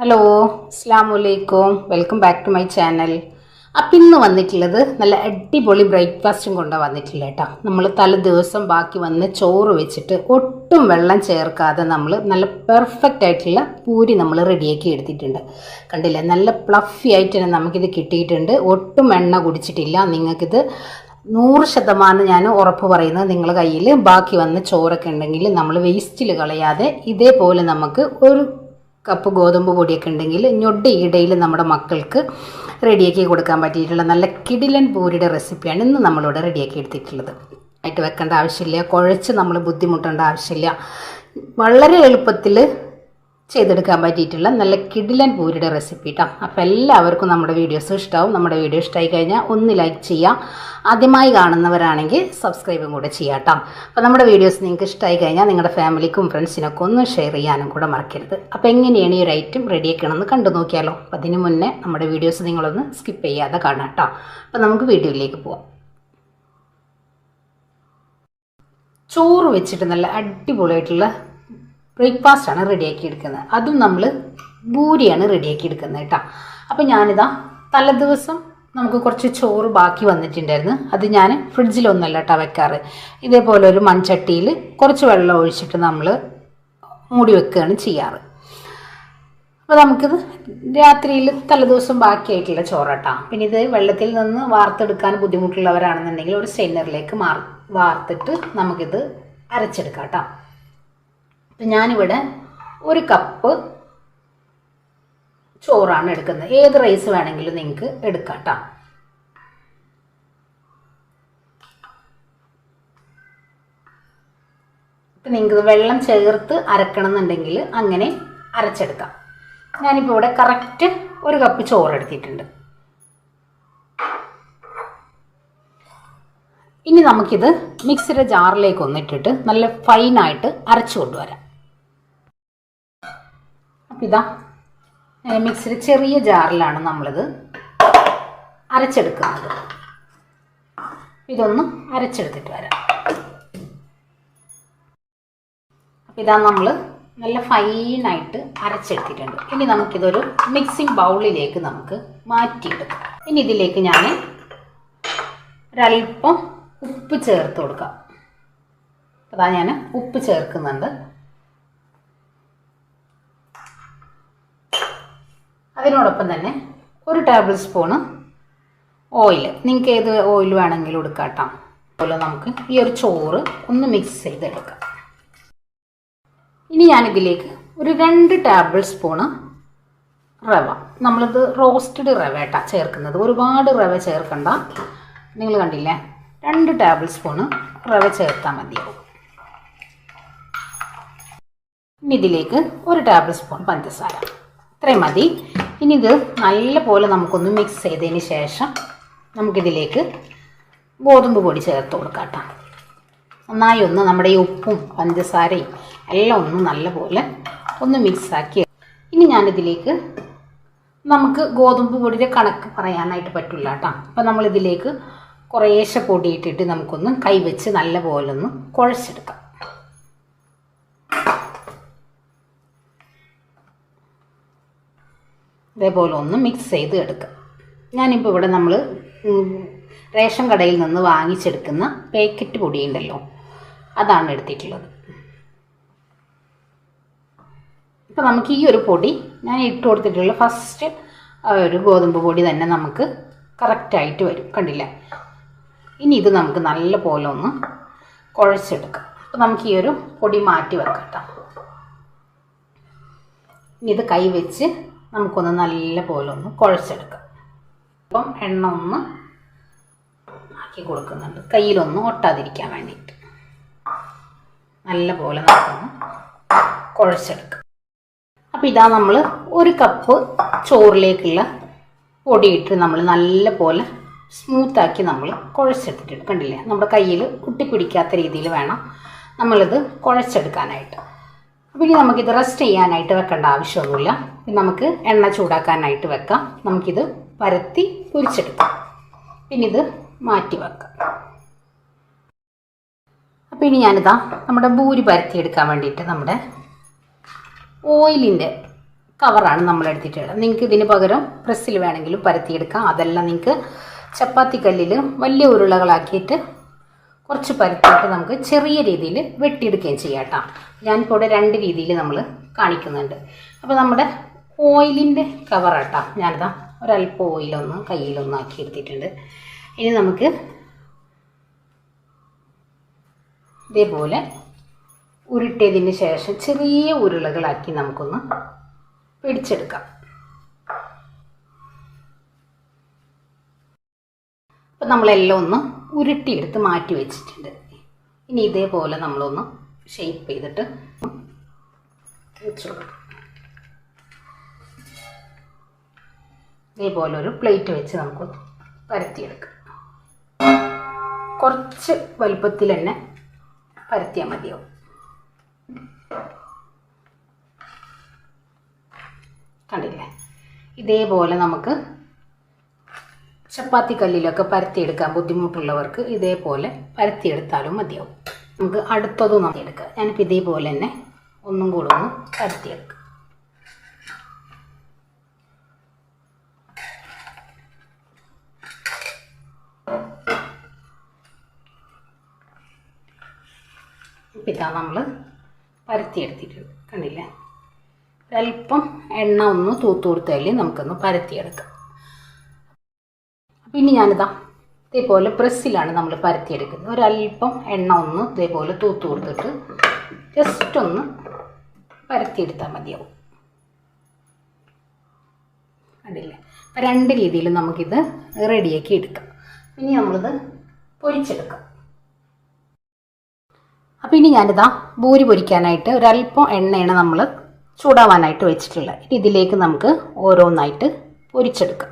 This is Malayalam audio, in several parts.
ഹലോ അസ്സലാമു welcome back to my channel. അപ്പം ഇന്ന് വന്നിട്ടുള്ളത് നല്ല അടിപൊളി ബ്രേക്ക്ഫാസ്റ്റും കൊണ്ടാണ് വന്നിട്ടില്ല കേട്ടോ. നമ്മൾ തലേ ദിവസം ബാക്കി വന്ന് ചോറ് വെച്ചിട്ട് ഒട്ടും വെള്ളം ചേർക്കാതെ നമ്മൾ നല്ല പെർഫെക്റ്റ് ആയിട്ടുള്ള പൂരി നമ്മൾ റെഡിയാക്കി എടുത്തിട്ടുണ്ട്. കണ്ടില്ലേ, നല്ല പ്ലഫി ആയിട്ട് തന്നെ നമുക്കിത് കിട്ടിയിട്ടുണ്ട്. ഒട്ടും എണ്ണ കുടിച്ചിട്ടില്ല. നിങ്ങൾക്കിത് 100% ഞാൻ ഉറപ്പ് പറയുന്നത്, നിങ്ങളുടെ കയ്യിൽ ബാക്കി വന്ന ചോറൊക്കെ ഉണ്ടെങ്കിൽ നമ്മൾ വേസ്റ്റിൽ കളയാതെ ഇതേപോലെ നമുക്ക് ഒരു കപ്പ് ഗോതമ്പ് പൊടിയൊക്കെ ഉണ്ടെങ്കിൽ ഞൊടി ഇടയിൽ നമ്മുടെ മക്കൾക്ക് റെഡിയാക്കി കൊടുക്കാൻ പറ്റിയിട്ടുള്ള നല്ല കിടിലൻ പൂരിയുടെ റെസിപ്പിയാണ് ഇന്ന് നമ്മളിവിടെ റെഡിയാക്കി എടുത്തിട്ടുള്ളത്. ആയിട്ട് വെക്കേണ്ട ആവശ്യമില്ല, കുഴച്ച് നമ്മൾ ബുദ്ധിമുട്ടേണ്ട ആവശ്യമില്ല. വളരെ എളുപ്പത്തിൽ ചെയ്തെടുക്കാൻ പറ്റിയിട്ടുള്ള നല്ല കിടിലൻ പൂരിയുടെ റെസിപ്പി കേട്ടോ. അപ്പോൾ എല്ലാവർക്കും നമ്മുടെ വീഡിയോസ് ഇഷ്ടമാവും. നമ്മുടെ വീഡിയോ ഇഷ്ടമായി കഴിഞ്ഞാൽ ഒന്ന് ലൈക്ക് ചെയ്യാം. ആദ്യമായി കാണുന്നവരാണെങ്കിൽ സബ്സ്ക്രൈബും കൂടെ ചെയ്യാം കേട്ടോ. അപ്പോൾ നമ്മുടെ വീഡിയോസ് നിങ്ങൾക്ക് ഇഷ്ടമായി കഴിഞ്ഞാൽ നിങ്ങളുടെ ഫാമിലിക്കും ഫ്രണ്ട്സിനൊക്കെ ഒന്ന് ഷെയർ ചെയ്യാനും കൂടെ മറക്കരുത്. അപ്പോൾ എങ്ങനെയാണ് ഈ ഒരു ഐറ്റം റെഡിയാക്കണമെന്ന് കണ്ടു നോക്കിയാലോ. അപ്പോൾ അതിന് മുന്നേ നമ്മുടെ വീഡിയോസ് നിങ്ങളൊന്ന് സ്കിപ്പ് ചെയ്യാതെ കാണാം കേട്ടോ. അപ്പോൾ നമുക്ക് വീഡിയോയിലേക്ക് പോവാം. ചോറ് വെച്ചിട്ട് നല്ല അടിപൊളിയായിട്ടുള്ള ബ്രേക്ക്ഫാസ്റ്റാണ് റെഡിയാക്കി എടുക്കുന്നത്. അതും നമ്മൾ പൂരിയാണ് റെഡിയാക്കി എടുക്കുന്നത് കേട്ടോ. അപ്പോൾ ഞാനിതാ തലേദിവസം നമുക്ക് കുറച്ച് ചോറ് ബാക്കി വന്നിട്ടുണ്ടായിരുന്നു. അത് ഞാൻ ഫ്രിഡ്ജിലൊന്നല്ല കേട്ടോ വെക്കാറ്. ഇതേപോലെ ഒരു മൺചട്ടിയിൽ കുറച്ച് വെള്ളം ഒഴിച്ചിട്ട് നമ്മൾ മൂടി വെക്കുകയാണ് ചെയ്യാറ്. അപ്പോൾ നമുക്കിത് രാത്രിയിൽ തലേദിവസം ബാക്കിയായിട്ടുള്ള ചോറാട്ടോ. പിന്നെ ഇത് വെള്ളത്തിൽ നിന്ന് വാർത്തെടുക്കാൻ ബുദ്ധിമുട്ടുള്ളവരാണെന്നുണ്ടെങ്കിൽ ഒരു സ്റ്റെയിനറിലേക്ക് വാർത്തിട്ട് നമുക്കിത് അരച്ചെടുക്കാം കേട്ടോ. അപ്പം ഞാനിവിടെ ഒരു കപ്പ് ചോറാണ് എടുക്കുന്നത്. ഏത് റൈസ് വേണമെങ്കിലും നിങ്ങൾക്ക് എടുക്കാം കേട്ടോ. ഇപ്പം നിങ്ങൾക്ക് വെള്ളം ചേർത്ത് അരക്കണം എന്നുണ്ടെങ്കിൽ അങ്ങനെ അരച്ചെടുക്കാം. ഞാനിപ്പോൾ ഇവിടെ കറക്റ്റ് ഒരു കപ്പ് ചോറ് എടുത്തിട്ടുണ്ട്. ഇനി നമുക്കിത് മിക്സിയുടെ ജാറിലേക്ക് ഒന്നിട്ടിട്ട് നല്ല ഫൈനായിട്ട് അരച്ചു കൊണ്ടുവരാം. അപ്പം ഇതാ മിക്സിയുടെ ചെറിയ ജാറിലാണ് നമ്മളിത് അരച്ചെടുക്കുന്നത്. ഇതൊന്ന് അരച്ചെടുത്തിട്ട് വരാം. അപ്പം ഇതാ നമ്മൾ നല്ല ഫൈനായിട്ട് അരച്ചെടുത്തിട്ടുണ്ട്. ഇനി നമുക്കിതൊരു മിക്സിംഗ് ബൗളിലേക്ക് നമുക്ക് മാറ്റിയെടുക്കാം. ഇനി ഇതിലേക്ക് ഞാൻ ഒരല്പം ഉപ്പ് ചേർത്ത് കൊടുക്കാം. അതാ ഞാൻ ഉപ്പ് ചേർക്കുന്നുണ്ട്. അതിനോടൊപ്പം തന്നെ ഒരു ടേബിൾ സ്പൂണ് ഓയിൽ, നിങ്ങൾക്ക് ഏത് ഓയിൽ വേണമെങ്കിലും എടുക്കാം കേട്ടോ. അതുപോലെ നമുക്ക് ഈ ഒരു ചോറ് ഒന്ന് മിക്സ് ചെയ്തെടുക്കാം. ഇനി ഞാനിതിലേക്ക് ഒരു 2 ടേബിൾ സ്പൂണ് റവ, നമ്മളിത് റോസ്റ്റഡ് റവ കേട്ടോ ചേർക്കുന്നത്. ഒരുപാട് റവ ചേർക്കണ്ട. നിങ്ങൾ കണ്ടില്ലേ, 2 ടേബിൾ സ്പൂണ് റവ ചേർത്താൽ മതിയാവും. ഇനി ഇതിലേക്ക് ഒരു ടേബിൾ സ്പൂൺ പഞ്ചസാര, ഇത്രയും മതി. ഇനി ഇത് നല്ലപോലെ നമുക്കൊന്ന് മിക്സ് ചെയ്തതിന് ശേഷം നമുക്കിതിലേക്ക് ഗോതമ്പ് പൊടി ചേർത്ത് കൊടുക്കാം കേട്ടോ. നന്നായി ഒന്ന് നമ്മുടെ ഈ ഉപ്പും പഞ്ചസാരയും എല്ലാം ഒന്ന് നല്ലപോലെ ഒന്ന് മിക്സാക്കി. ഇനി ഞാനിതിലേക്ക്, നമുക്ക് ഗോതമ്പ് പൊടിയുടെ കണക്ക് പറയാനായിട്ട് പറ്റില്ല കേട്ടോ. അപ്പം നമ്മളിതിലേക്ക് കുറേശ്ശെ പൊടി ഇട്ടിട്ട് നമുക്കൊന്ന് കൈവച്ച് നല്ലപോലെ ഒന്ന് കുഴച്ചെടുക്കാം. ഇതേപോലെ ഒന്ന് മിക്സ് ചെയ്ത് എടുക്കാം. ഞാനിപ്പോൾ ഇവിടെ നമ്മൾ റേഷൻ കടയിൽ നിന്ന് വാങ്ങിച്ചെടുക്കുന്ന പാക്കറ്റ് പൊടി ഉണ്ടല്ലോ, അതാണ് എടുത്തിട്ടുള്ളത്. ഇപ്പോൾ നമുക്ക് ഈ ഒരു പൊടി ഞാൻ ഇട്ട് കൊടുത്തിട്ടുള്ള ഫസ്റ്റ് ഒരു ഗോതമ്പ് പൊടി തന്നെ നമുക്ക് കറക്റ്റായിട്ട് വരും, കണ്ടില്ല. ഇനി ഇത് നമുക്ക് നല്ല പോലെ ഒന്ന് കുഴച്ചെടുക്കാം. അപ്പോൾ നമുക്ക് ഈ ഒരു പൊടി മാറ്റി വെക്കാം കേട്ടോ. ഇനി ഇത് കൈ വെച്ച് നമുക്കൊന്ന് നല്ല പോലെ ഒന്ന് കുഴച്ചെടുക്കാം. അപ്പം എണ്ണ ഒന്ന് ആക്കി കൊടുക്കുന്നുണ്ട്, കയ്യിലൊന്നും ഒട്ടാതിരിക്കാൻ വേണ്ടിയിട്ട്. നല്ല പോലെ നമുക്കൊന്ന് കുഴച്ചെടുക്കാം. അപ്പോൾ ഇതാ നമ്മൾ ഒരു കപ്പ് ചോറിലേക്കുള്ള പൊടിയിട്ട് നമ്മൾ നല്ല പോലെ സ്മൂത്താക്കി നമ്മൾ കുഴച്ചെടുത്തിട്ടുണ്ട്, കണ്ടില്ലേ. നമ്മുടെ കയ്യിൽ ഒട്ടിപ്പിടിക്കാത്ത രീതിയിൽ വേണം നമ്മളിത് കുഴച്ചെടുക്കാനായിട്ട്. അപ്പോൾ ഇനി നമുക്കിത് റെസ്റ്റ് ചെയ്യാനായിട്ട് വെക്കേണ്ട ആവശ്യമൊന്നുമില്ല. നമുക്ക് എണ്ണ ചൂടാക്കാനായിട്ട് വെക്കാം. നമുക്കിത് പരത്തി പൊരിച്ചെടുക്കാം. പിന്നെ ഇത് മാറ്റി വെക്കാം. അപ്പോൾ ഇനി ഞാനിതാ നമ്മുടെ പൂരി പരത്തിയെടുക്കാൻ വേണ്ടിയിട്ട് നമ്മുടെ ഓയിലിൻ്റെ കവറാണ് നമ്മൾ എടുത്തിട്ടുള്ളത്. നിങ്ങൾക്ക് ഇതിന് പകരം പ്രസ്സിൽ വേണമെങ്കിലും പരത്തിയെടുക്കാം. അതെല്ലാം നിങ്ങൾക്ക് ചപ്പാത്തി കല്ലിൽ വലിയ ഉരുളകളാക്കിയിട്ട് കുറച്ച് പരത്തിയിട്ട് നമുക്ക് ചെറിയ രീതിയിൽ വെട്ടിയെടുക്കുകയും ചെയ്യാം കേട്ടോ. ഞാനിപ്പോൾ ഇവിടെ 2 രീതിയിൽ നമ്മൾ കാണിക്കുന്നുണ്ട്. അപ്പോൾ നമ്മുടെ ഓയിലിൻ്റെ കവറാട്ടോ, ഞാനിതാ ഒരല്പം ഓയിലൊന്ന് കയ്യിലൊന്ന് ആക്കി എടുത്തിട്ടുണ്ട്. ഇനി നമുക്ക് ഇതേപോലെ ഉരുട്ടിയതിന് ശേഷം ചെറിയ ഉരുളകളാക്കി നമുക്കൊന്ന് പിടിച്ചെടുക്കാം. അപ്പം നമ്മളെല്ലാം ഒന്ന് ഉരുട്ടിയെടുത്ത് മാറ്റി വെച്ചിട്ടുണ്ട്. ഇനി ഇതേപോലെ നമ്മളൊന്ന് ഷേപ്പ് ചെയ്തിട്ട് വെച്ചു കൊടുക്കാം. ഇതേപോലെ ഒരു പ്ലേറ്റ് വെച്ച് നമുക്ക് പരത്തിയെടുക്കാം. കുറച്ച് വലുപ്പത്തിൽ തന്നെ പരത്തിയാൽ മതിയാവും. കണ്ടില്ലേ? ഇതേപോലെ നമുക്ക് ചപ്പാത്തി കല്ലിലൊക്കെ പരത്തിയെടുക്കാൻ ബുദ്ധിമുട്ടുള്ളവർക്ക് ഇതേപോലെ പരത്തിയെടുത്താലും മതിയാവും. നമുക്ക് അടുത്തതും നമുക്ക് എടുക്കാം. ഞാനിപ്പോൾ ഇതേപോലെ തന്നെ ഒന്നും കൂടെ ഒന്ന് പരത്തിയെടുക്കാം. ഇപ്പം ഇതാ നമ്മൾ പരത്തിയെടുത്തിട്ടുണ്ട്. കണ്ടില്ലേ? ഒരല്പം എണ്ണ ഒന്ന് തൂത്തുകൊടുത്താൽ നമുക്കൊന്ന് പരത്തിയെടുക്കാം. അപ്പം ഇനി ഞാനിതാ ഇതേപോലെ പ്രസ്സിലാണ് നമ്മൾ പരത്തിയെടുക്കുന്നത്. ഒരല്പം എണ്ണ ഒന്ന് ഇതേപോലെ തൂത്ത് കൊടുത്തിട്ട് ജസ്റ്റ് ഒന്ന് പരത്തിയെടുത്താൽ മതിയാവും. കണ്ടില്ലേ? അപ്പം 2 രീതിയിൽ നമുക്കിത് റെഡിയാക്കി എടുക്കാം. ഇനി നമ്മളിത് പൊരിച്ചെടുക്കാം. അപ്പോൾ ഇനി ഞാനിതാ ബൂരി പൊരിക്കാനായിട്ട് ഒരല്പം എണ്ണയാണ് നമ്മൾ ചൂടാവാനായിട്ട് വെച്ചിട്ടുള്ളത്. ഇതിലേക്ക് നമുക്ക് ഓരോന്നായിട്ട് പൊരിച്ചെടുക്കാം.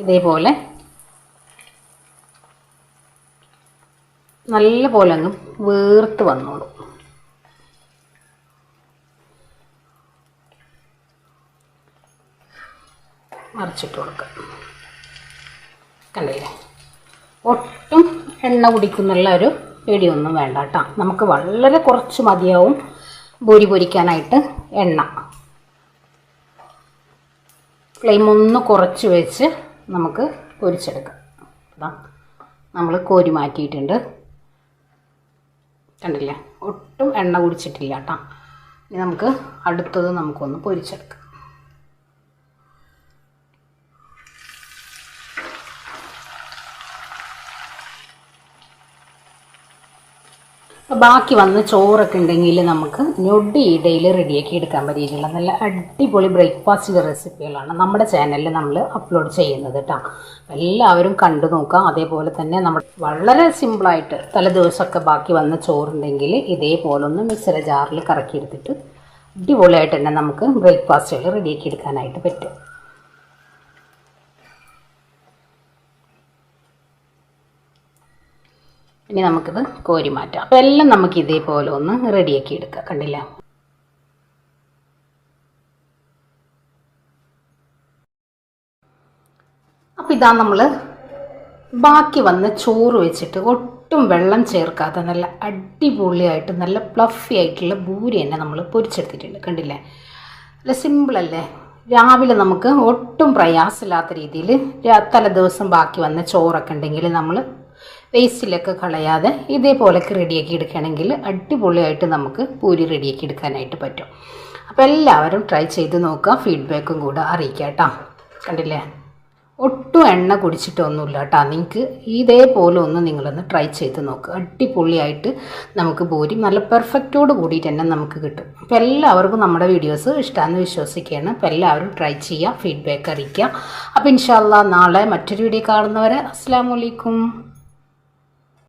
ഇതേപോലെ നല്ല പോലെ അങ്ങ് വീർത്ത് വന്നോളൂ. മറിച്ചിട്ട് കൊടുക്കാം. കണ്ടില്ലേ? ഒട്ടും എണ്ണ കുടിക്കുന്നുള്ള ഒരു പേടിയൊന്നും വേണ്ട കേട്ടോ. നമുക്ക് വളരെ കുറച്ച് മതിയാവും ബൂരി പൊരിക്കാനായിട്ട് എണ്ണ. ഫ്ലെയിം ഒന്ന് കുറച്ച് വെച്ച് നമുക്ക് പൊരിച്ചെടുക്കാം. അതാ നമ്മൾ കോരി മാറ്റിയിട്ടുണ്ട്. കണ്ടില്ലേ? ഒട്ടും എണ്ണ കുടിച്ചിട്ടില്ല കേട്ടോ. ഇനി നമുക്ക് അടുത്തത് നമുക്കൊന്ന് പൊരിച്ചെടുക്കാം. ബാക്കി വന്ന് ചോറൊക്കെ ഉണ്ടെങ്കിൽ നമുക്ക് ഞൊടി ഇടയിൽ റെഡിയാക്കി എടുക്കാൻ പറ്റിയിട്ടുള്ള നല്ല അടിപൊളി ബ്രേക്ക്ഫാസ്റ്റ് റെസിപ്പികളാണ് നമ്മുടെ ചാനലിൽ നമ്മൾ അപ്ലോഡ് ചെയ്യുന്നത് കേട്ടോ. എല്ലാവരും കണ്ടു നോക്കാം. അതേപോലെ തന്നെ നമ്മൾ വളരെ സിമ്പിളായിട്ട് തലേദിവസമൊക്കെ ബാക്കി വന്ന ചോറുണ്ടെങ്കിൽ ഇതേപോലെ ഒന്ന് മിക്സിയുടെ ജാറിൽ കറക്കിയെടുത്തിട്ട് അടിപൊളിയായിട്ട് തന്നെ നമുക്ക് ബ്രേക്ക്ഫാസ്റ്റുകൾ റെഡിയാക്കി എടുക്കാനായിട്ട് പറ്റും. ഇനി നമുക്കിത് കോരി മാറ്റാം. അപ്പോൾ എല്ലാം നമുക്ക് ഇതേപോലെ ഒന്ന് റെഡിയാക്കി എടുക്കാം. കണ്ടില്ല? അപ്പോൾ ഇതാ നമ്മൾ ബാക്കി വന്ന ചോറ് വെച്ചിട്ട് ഒട്ടും വെള്ളം ചേർക്കാതെ നല്ല അടിപൊളിയായിട്ട് നല്ല ഫ്ലഫി ആയിട്ടുള്ള ബൂരി തന്നെ നമ്മൾ പൊരിച്ചെടുത്തിട്ടുണ്ട്. കണ്ടില്ലേ? നല്ല സിമ്പിളല്ലേ? രാവിലെ നമുക്ക് ഒട്ടും പ്രയാസമില്ലാത്ത രീതിയിൽ തലേദിവസം ബാക്കി വന്ന ചോറൊക്കെ ഉണ്ടെങ്കിൽ നമ്മൾ വേസ്റ്റിലൊക്കെ കളയാതെ ഇതേപോലെയൊക്കെ റെഡിയാക്കി എടുക്കുകയാണെങ്കിൽ അടിപൊളിയായിട്ട് നമുക്ക് പൂരി റെഡിയാക്കി എടുക്കാനായിട്ട് പറ്റും. അപ്പോൾ എല്ലാവരും ട്രൈ ചെയ്ത് നോക്കുക. ഫീഡ്ബാക്കും കൂടെ അറിയിക്കുക കേട്ടോ. കണ്ടില്ലേ? ഒട്ടും എണ്ണ കുടിച്ചിട്ടൊന്നുമില്ല കേട്ടോ. നിങ്ങൾക്ക് ഇതേപോലെ ഒന്ന് നിങ്ങളൊന്ന് ട്രൈ ചെയ്ത് നോക്കുക. അടിപൊളിയായിട്ട് നമുക്ക് പൂരി നല്ല പെർഫെക്റ്റോട് കൂടിയിട്ട് തന്നെ നമുക്ക് കിട്ടും. അപ്പോൾ എല്ലാവർക്കും നമ്മുടെ വീഡിയോസ് ഇഷ്ടമാണെന്ന് വിശ്വസിക്കുകയാണ്. അപ്പോൾ എല്ലാവരും ട്രൈ ചെയ്യുക, ഫീഡ്ബാക്ക് അറിയിക്കുക. അപ്പോൾ ഇൻഷാ അല്ലാഹ് നാളെ മറ്റൊരു വീഡിയോ കാണുന്നവരെ അസ്സലാമു അലൈക്കും.